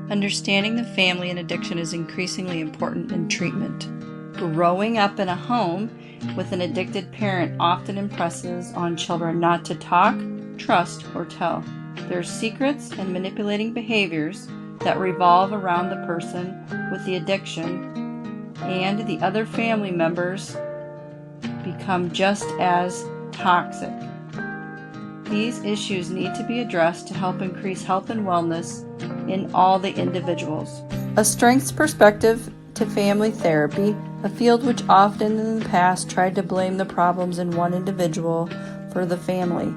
Understanding the family and addiction is increasingly important in treatment. Growing up in a home with an addicted parent often impresses on children not to talk, trust, or tell. There are secrets and manipulating behaviors that revolve around the person with the addiction, and the other family members become just as toxic. These issues need to be addressed to help increase health and wellness in all the individuals. A strengths perspective to family therapy, a field which often in the past tried to blame the problems in one individual for the family,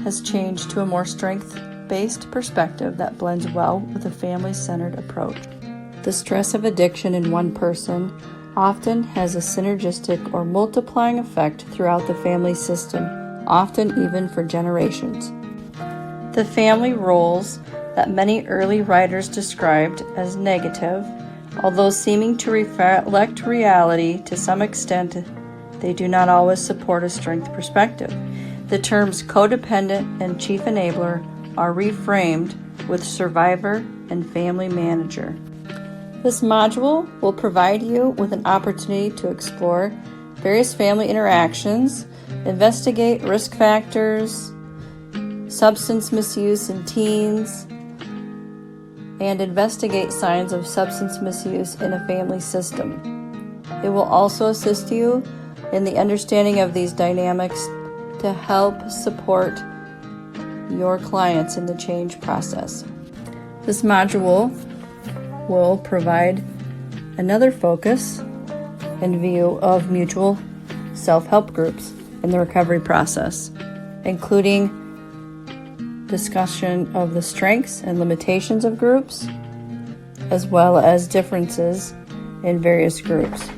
has changed to a more strength-based perspective that blends well with a family-centered approach. The stress of addiction in one person often has a synergistic or multiplying effect throughout the family system, often even for generations. The family roles that many early writers described as negative, although seeming to reflect reality to some extent, they do not always support a strength perspective. The terms codependent and chief enabler are reframed with survivor and family manager. This module will provide you with an opportunity to explore various family interactions, investigate risk factors, substance misuse in teens, and investigate signs of substance misuse in a family system. It will also assist you in the understanding of these dynamics to help support your clients in the change process. This module will provide another focus and view of mutual self-help groups in the recovery process, including discussion of the strengths and limitations of groups, as well as differences in various groups.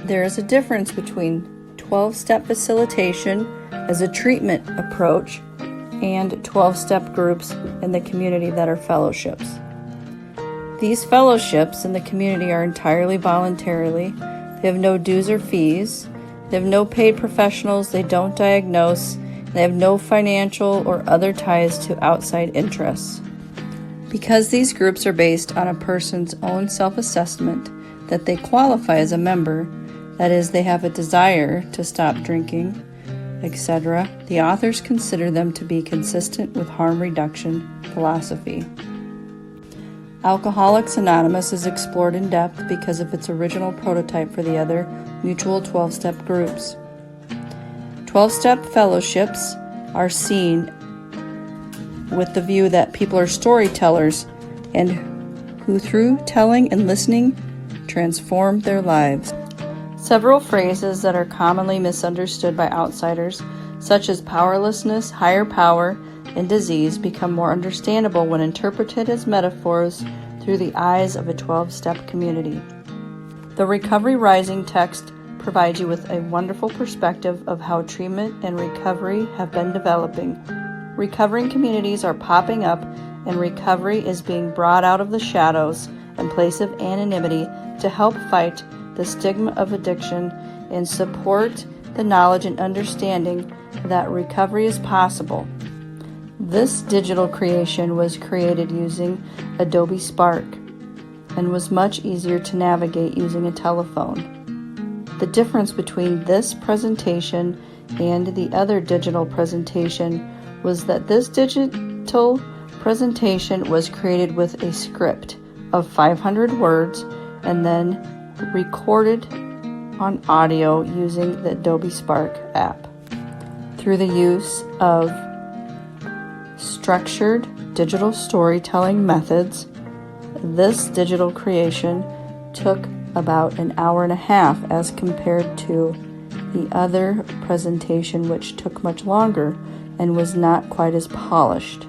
There is a difference between 12-step facilitation as a treatment approach and 12-step groups in the community that are fellowships. These fellowships in the community are entirely voluntary. They have no dues or fees. They have no paid professionals. They don't diagnose. They have no financial or other ties to outside interests. Because these groups are based on a person's own self-assessment that they qualify as a member, that is, they have a desire to stop drinking, etc., the authors consider them to be consistent with harm reduction philosophy. Alcoholics Anonymous is explored in depth because of its original prototype for the other mutual 12-step groups. 12-step fellowships are seen with the view that people are storytellers and who through telling and listening transform their lives. Several phrases that are commonly misunderstood by outsiders, such as powerlessness, higher power, and disease, become more understandable when interpreted as metaphors through the eyes of a 12-step community. The Recovery Rising text provides you with a wonderful perspective of how treatment and recovery have been developing. Recovering communities are popping up, and recovery is being brought out of the shadows and place of anonymity to help fight the stigma of addiction and support the knowledge and understanding that recovery is possible. This digital creation was created using Adobe Spark and was much easier to navigate using a telephone. The difference between this presentation and the other digital presentation was that this digital presentation was created with a script of 500 words and then recorded on audio using the Adobe Spark app. Through the use of structured digital storytelling methods, this digital creation took about an hour and a half as compared to the other presentation, which took much longer and was not quite as polished.